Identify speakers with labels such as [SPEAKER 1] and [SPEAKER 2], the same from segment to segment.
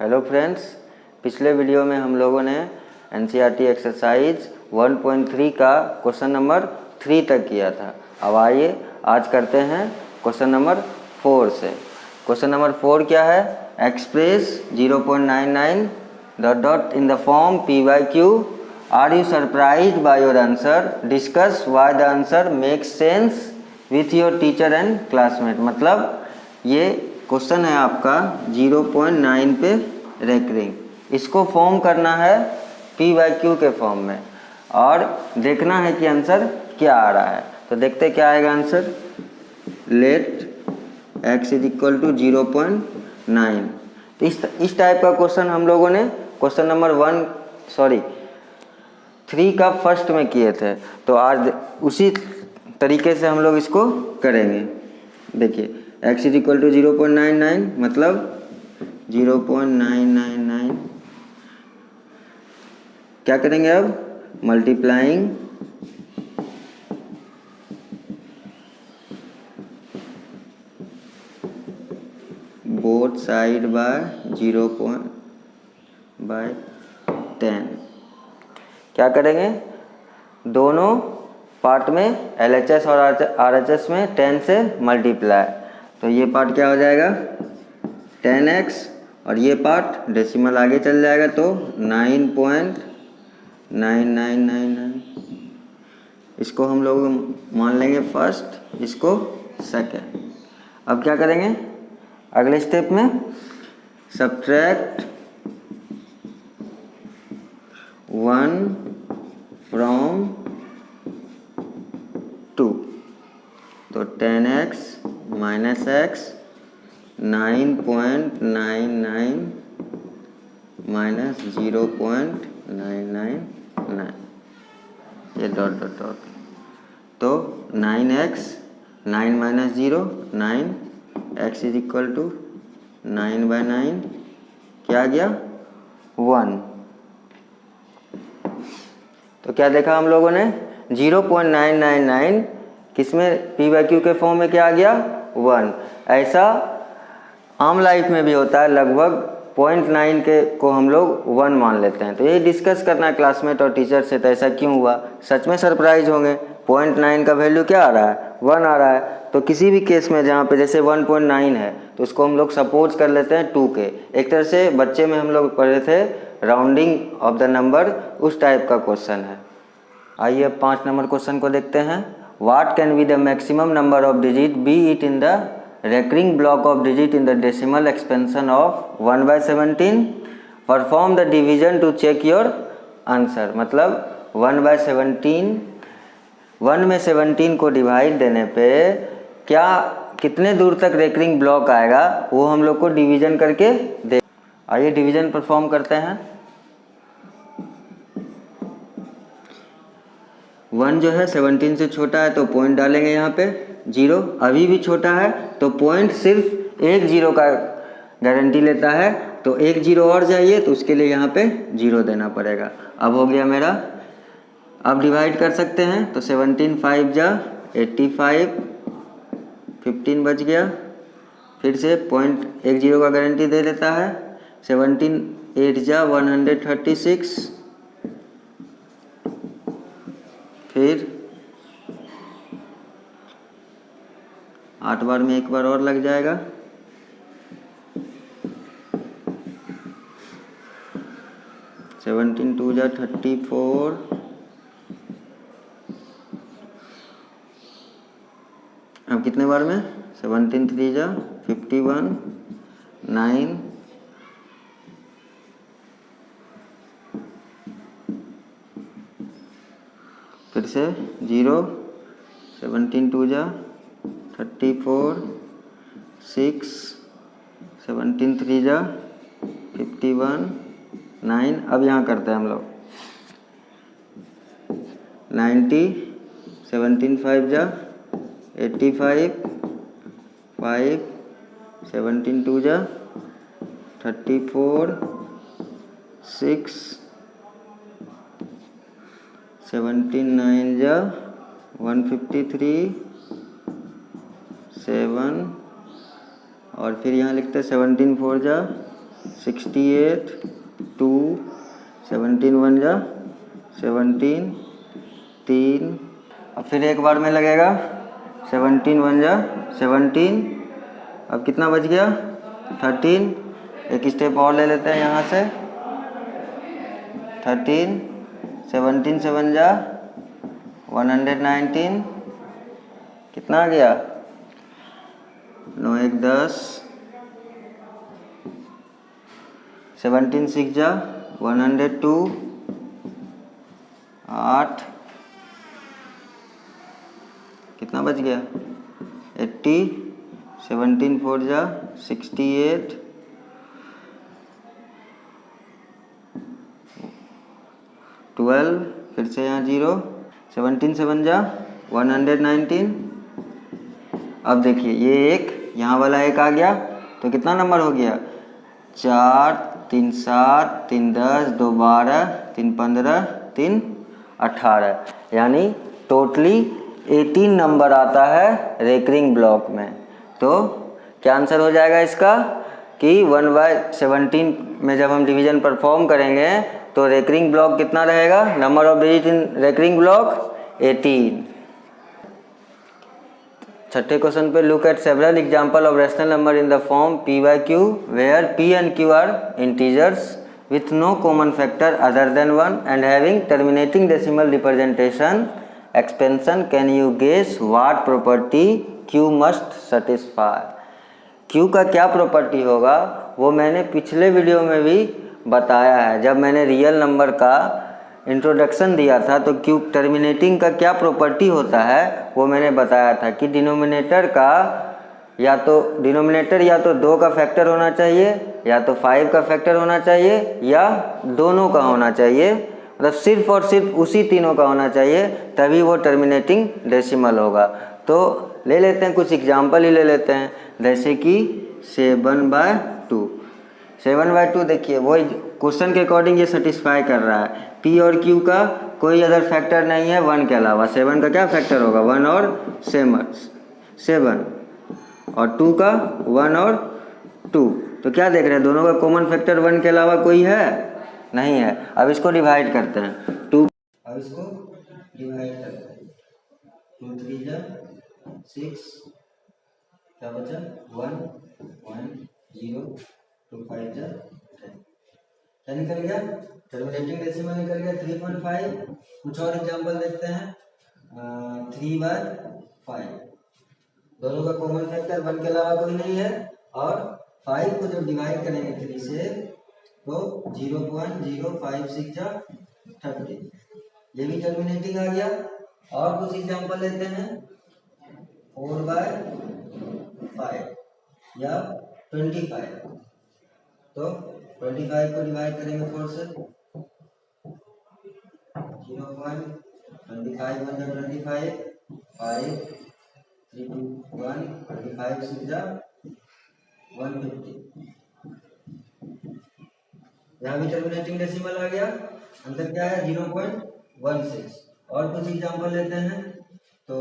[SPEAKER 1] Hello friends, पिछले video में हम लोगों ने एनसीईआरटी एक्सरसाइज 1.3 का क्वेश्चन नंबर 3 तक किया था। अब आइए आज करते हैं क्वेश्चन नंबर 4 से। क्वेश्चन नंबर 4 क्या है? Express 0.99 dot in the form P by Q. Are you surprised by your answer? Discuss why the answer makes sense with your teacher and classmate. मतलब ये क्वेश्चन है आपका 0.9 पे रेकरिंग, इसको form करना है पी बाई क्यू के form में और देखना है कि आंसर क्या आ रहा है। तो देखते क्या आएगा answer. Let x is equal to 0.9। तो इस टाइप का क्वेश्चन हम लोगों ने क्वेश्चन नंबर 3 का फर्स्ट में किए थे। तो आज उसी तरीके से हम लोग इसको करेंगे। देखिए x इज इक्वल टू 0.99 मतलब 0.999 क्या करेंगे अब? Multiplying both side by 0.10। क्या करेंगे? दोनों पार्ट में LHS और RHS में 10 से मल्टीप्लाई। तो ये पार्ट क्या हो जाएगा? 10x और ये पार्ट डेसिमल आगे चल जाएगा तो 9.9999। इसको हम लोग मान लेंगे फर्स्ट, इसको सेकेंड। अब क्या करेंगे अगले स्टेप में? Subtract 1 from 2। तो 10x माइनस x 9.99 माइनस 0.999 ये डॉट डॉट डॉट। तो 9x 9 minus 0 9 x is equal to 9/9 क्या आ गया? 1। तो क्या देखा हम लोगों ने? 0.999 किसमें पी बाई क्यू के फॉर्म में क्या आ गया? 1। ऐसा आम लाइफ में भी होता है, लगभग 0.9 के को हम लोग 1 मान लेते हैं। तो ये डिस्कस करना है क्लासमेट और टीचर से, तो ऐसा क्यों हुआ? सच में सरप्राइज होंगे। 0.9 का वैल्यू क्या आ रहा है? 1 आ रहा है। तो किसी भी केस में जहाँ पे जैसे 1.9 है तो उसको हम लोग सपोज कर लेते हैं 2 के। एक तरह से बच्चे में हम लोग पढ़े थे राउंडिंग ऑफ द नंबर, उस टाइप का क्वेश्चन है। आइए अब 5 नंबर क्वेश्चन को देखते हैं। What can be the maximum number of digit, be it in the recurring block of digit in the decimal expansion of 1/17? Perform the division to check your answer। मतलब 1/17, 1 में 17 को divide देने पे क्या कितने दूर तक रेकरिंग ब्लॉक आएगा वो हम लोग को डिवीजन करके दे। आइए डिवीजन परफॉर्म करते हैं। 1 जो है 17 से छोटा है तो पॉइंट डालेंगे यहाँ पे 0। अभी भी छोटा है तो पॉइंट सिर्फ एक 0 का गारंटी लेता है, तो एक 0 और चाहिए तो उसके लिए यहाँ पे 0 देना पड़ेगा। अब हो गया मेरा। अब डिवाइड कर सकते हैं तो 17 5 जा 85, 15 बच गया। फिर से पॉइंट एक 0 का गारंटी दे देता है। 17 8 जा 136। फिर 8 बार में एक बार और लग जाएगा। सेवनटीन 2 जा 34। अब कितने बार में? 17 3 जा 51 9। फिर से 0 17 2 जा 34 6 17 3 जा 51 9। अब यहाँ करते हैं हम लोग 90 17 5 जा 85 5 17 2 जा 34 6 17 9 जा 153 7 और फिर यहाँ लिखते हैं 17 4 जा 68 2 17 1 जा 17 3, अब फिर एक बार में लगेगा 17 1 जा 17, अब कितना बच गया 13, एक स्टेप और ले लेते हैं यहाँ से 13 17 7 जा 119, कितना आ गया 9 1 10, 17 6 जा 102, 8, कितना बच गया 80, 17 4 जा 68, 12, फिर से यहाँ 0, 17 7 जा 119। अब देखिए ये एक यहाँ वाला एक आ गया तो कितना नंबर हो गया 4 3 7 3 10 2 12 3 15 3 18, यानी टोटली 18 नंबर आता है रेकरिंग ब्लॉक में। तो क्या आंसर हो जाएगा इसका कि 1/17 में जब हम डिवीजन परफॉर्म करेंगे तो रेकरिंग ब्लॉक कितना रहेगा, number of digit in recurring block 18। छठे क्वेश्चन पे look at several example of rational number in the form p by q where p and q are integers with no common factor other than 1 and having terminating decimal representation expansion, can you guess what property q must satisfy? q का क्या property होगा वो मैंने पिछले video में भी बताया है। जब मैंने रियल नंबर का इंट्रोडक्शन दिया था तो q टर्मिनेटिंग का क्या प्रॉपर्टी होता है वो मैंने बताया था कि डिनोमिनेटर या तो 2 का फैक्टर होना चाहिए या तो 5 का फैक्टर होना चाहिए या दोनों का होना चाहिए, मतलब सिर्फ और सिर्फ उसी तीनों का होना चाहिए, तभी वो टर्मिनेटिंग डेसिमल होगा। तो ले लेते हैं कुछ एग्जांपल ही ले लेते हैं, जैसे कि 7/2। 7/2 देखिए वही क्वेश्चन के अकॉर्डिंग ये सेटिस्फाई कर रहा है। p और q का कोई अदर फैक्टर नहीं है 1 के अलावा। 7 का क्या फैक्टर होगा 1 और 7, और 2 का 1 और 2। तो क्या देख रहे हैं दोनों का कॉमन फैक्टर 1 के अलावा कोई है नहीं है। अब इसको डिवाइड करते हैं 2, अब इसको डिवाइड करते हैं 2 3 जा 6, क्या बचा 1 1 0 2 5 जा 10, क्या निकल गया टर्मिनेटिंग डेसिमल निकल गया 3.5। कुछ और एग्जांपल देखते हैं 3/5, दोनों का कॉमन फैक्टर 1 के अलावा कोई नहीं है, और 5 को जब डिवाइड करेंगे 3 से तो 0.056 जा 30, ये भी टर्मिनेटिंग आ गया। और कुछ एग्जांपल लेते हैं 4/5 या 25, तो 25 को डिवाइड करेंगे 4 से 0.25 1 जा 25, 5 3 2 1 25 6 जा 150, यहाँ भी टर्मिनेटिंग डेसिमल आ गया, अंदर क्या है 0.16। और कुछ एग्जांपल लेते हैं तो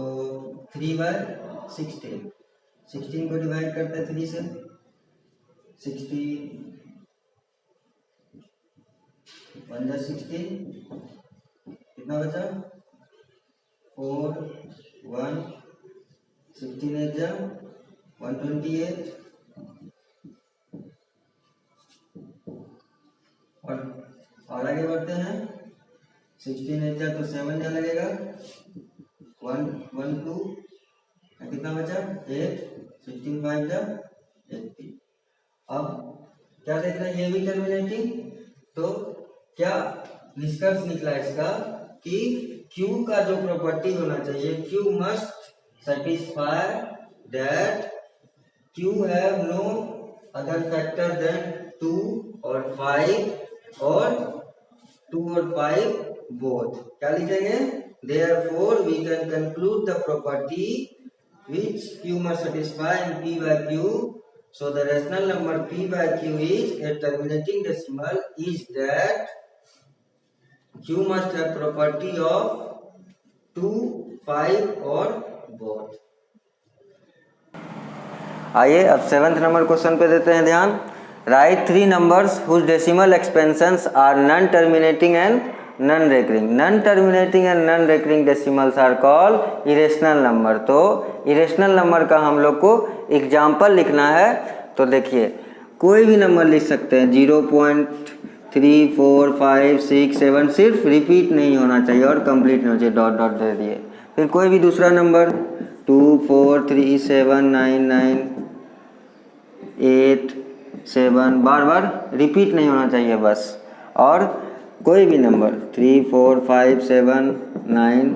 [SPEAKER 1] 3/16, 16 को डिवाइड करते हैं 3 से 60 1 जा 16, कितना बचा 4 1 16 8 जा 128, और आगे बढ़ते हैं 16 8 जा तो 7 जा लगेगा 1 1 2, कितना बचा 8, 16 5 जा 80। अब क्या देख रहे हैं ये भी टर्मिनेटिंग, तो क्या निष्कर्ष निकला इसका कि Q का जो प्रॉपर्टी होना चाहिए Q must satisfy that Q have no other factor than 2 or 5 or 2 or 5 both। क्या लिखेंगे therefore we can conclude the property which Q must satisfy in P by Q, so the rational number P by Q is a terminating decimal is that Q must have property of 2 5 or both। आइए अब 7th number question पे देते हैं ध्यान। Write 3 numbers whose decimal expansions are non terminating and non recurring. Non terminating and non recurring decimals are called irrational number. तो irrational number का हम लोग को एग्जाम्पल लिखना है। तो देखिए कोई भी नंबर लिख सकते हैं, 0.3, 4, 5, 6, 7, सिर्फ रिपीट नहीं होना चाहिए और कंप्लीट नहीं होना चाहिए, डॉट डॉट दे दिए। फिर कोई भी दूसरा नंबर 2, 4, 3, 7, 9, 9, 8, 7, बार बार रिपीट नहीं होना चाहिए बस। और कोई भी नंबर 3, 4, 5, 7, 9,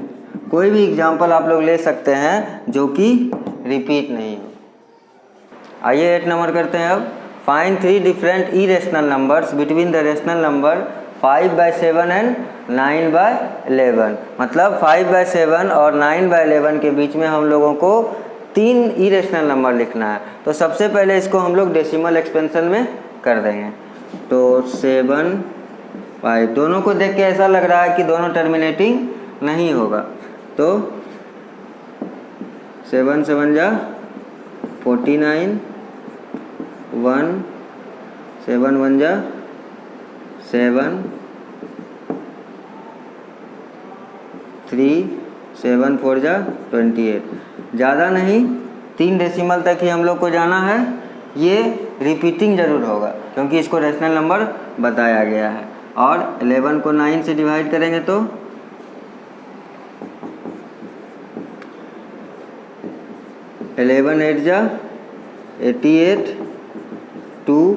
[SPEAKER 1] कोई भी एग्जाम्पल आप लोग ले सकते हैं जो कि रिपीट नहीं हो। आइए 8 नंबर करते हैं अब। Find 3 different irrational numbers between the rational number 5/7 and 9/11। मतलब 5/7 और 9/11 के बीच में हम लोगों को 3 इरेशनल नंबर लिखना है। तो सबसे पहले इसको हम लोग डेसिमल एक्सपेंशन में कर देंगे। तो 7, 5, दोनों को देख के ऐसा लग रहा है कि दोनों टर्मिनेटिंग नहीं होगा। तो 7 7 जा 49, 1, 7 1 जा 7, 3, 7 4 जा 28। ज़्यादा नहीं, 3 डेसिमल तक ही हम लोग को जाना है। ये रिपीटिंग ज़रूर होगा क्योंकि इसको रेशनल नंबर बताया गया है। और 11 को 9 से डिवाइड करेंगे तो 11 8 जा 88, 2,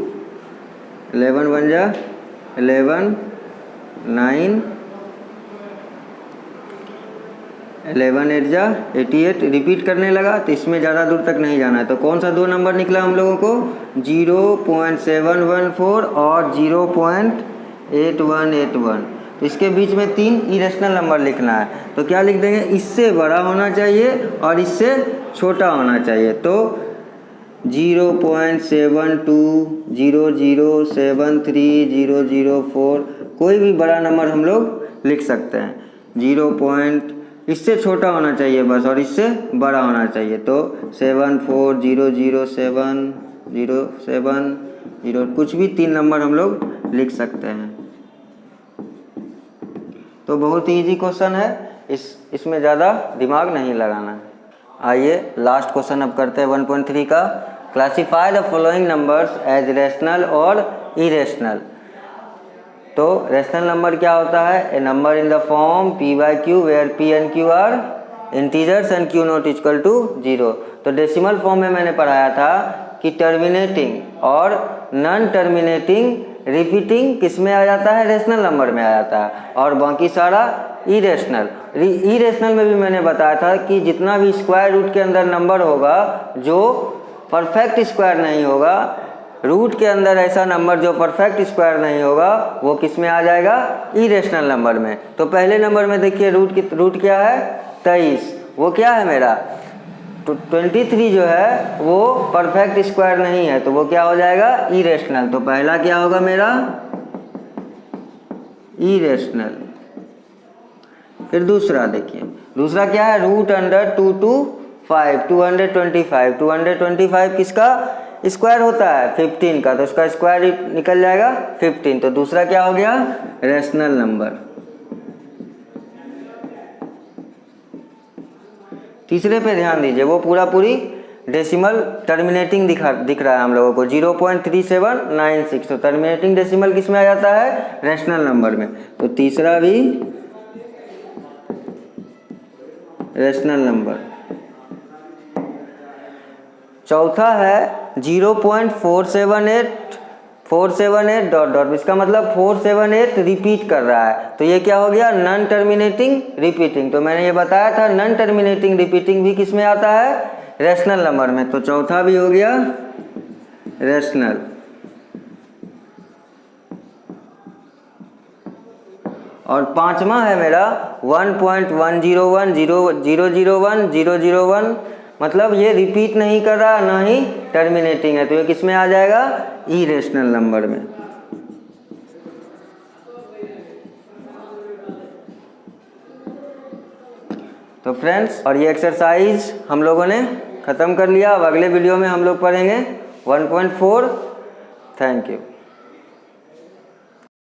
[SPEAKER 1] 11 1 जा 11, 9, 11 8 जा 88। रिपीट करने लगा तो इसमें ज़्यादा दूर तक नहीं जाना है। तो कौन सा 2 नंबर निकला हम लोगों को? 0.714 और 0.8181। तो इसके बीच में 3 इरेशनल नंबर लिखना है। तो क्या लिख देंगे? इससे बड़ा होना चाहिए और इससे छोटा होना चाहिए। तो 0.7200730004 कोई भी बड़ा नंबर हम लोग लिख सकते हैं। 0. इससे छोटा होना चाहिए बस और इससे बड़ा होना चाहिए। तो 7400707 कुछ भी 3 नंबर हम लोग लिख सकते हैं। तो बहुत ही ईजी क्वेश्चन है, इसमें ज़्यादा दिमाग नहीं लगाना है। आइए लास्ट क्वेश्चन अब करते हैं 1.3 का। Classify the following numbers as rational और इरेशनल। तो रेशनल नंबर क्या होता है? A number in the form p/q where p and q are integers and q not equal to 0। तो डेसिमल फॉर्म में मैंने पढ़ाया था कि टर्मिनेटिंग और नॉन टर्मिनेटिंग रिपीटिंग किस में आ जाता है? रेशनल नंबर में आ जाता है। और बाकी सारा इरेशनल। इरेशनल में भी मैंने बताया था कि जितना भी स्क्वायर रूट के अंदर नंबर होगा जो परफेक्ट स्क्वायर नहीं होगा, रूट के अंदर ऐसा नंबर जो परफेक्ट स्क्वायर नहीं होगा वो किस में आ जाएगा? इरेशनल नंबर में। तो पहले नंबर में देखिए रूट क्या है? 23। वो क्या है मेरा? 23 जो है वो परफेक्ट स्क्वायर नहीं है, तो वो क्या हो जाएगा? इरेशनल। तो पहला क्या होगा मेरा? इरेशनल। फिर दूसरा देखिए, दूसरा क्या है? Root under 2 to 5 225। 225 किसका स्क्वायर होता है? 15 का। तो उसका स्क्वायर निकल जाएगा 15। तो दूसरा क्या हो गया? Rational number. तीसरे पे ध्यान दीजिए, वो पूरी डेसिमल टर्मिनेटिंग दिख रहा है हम लोगों को 0.3796। तो टर्मिनेटिंग डेसिमल किस में आ जाता है? रेशनल नंबर में। तो तीसरा भी रेशनल नंबर। चौथा है 0.478 डॉट डॉट। इसका मतलब 478 रिपीट कर रहा है। तो ये क्या हो गया? Non terminating repeating. तो मैंने ये बताया था नॉन टर्मिनेटिंग रिपीटिंग भी किस में आता है? रेशनल नंबर में। तो चौथा भी हो गया रेशनल। और पांचवा है मेरा 1.1010001001। मतलब ये रिपीट नहीं कर रहा, ना ही टर्मिनेटिंग है। तो ये किस में आ जाएगा? इरेशनल नंबर में। तो फ्रेंड्स, और ये एक्सरसाइज हम लोगों ने ख़त्म कर लिया। अब अगले वीडियो में हम लोग पढ़ेंगे 1.4 थैंक यू।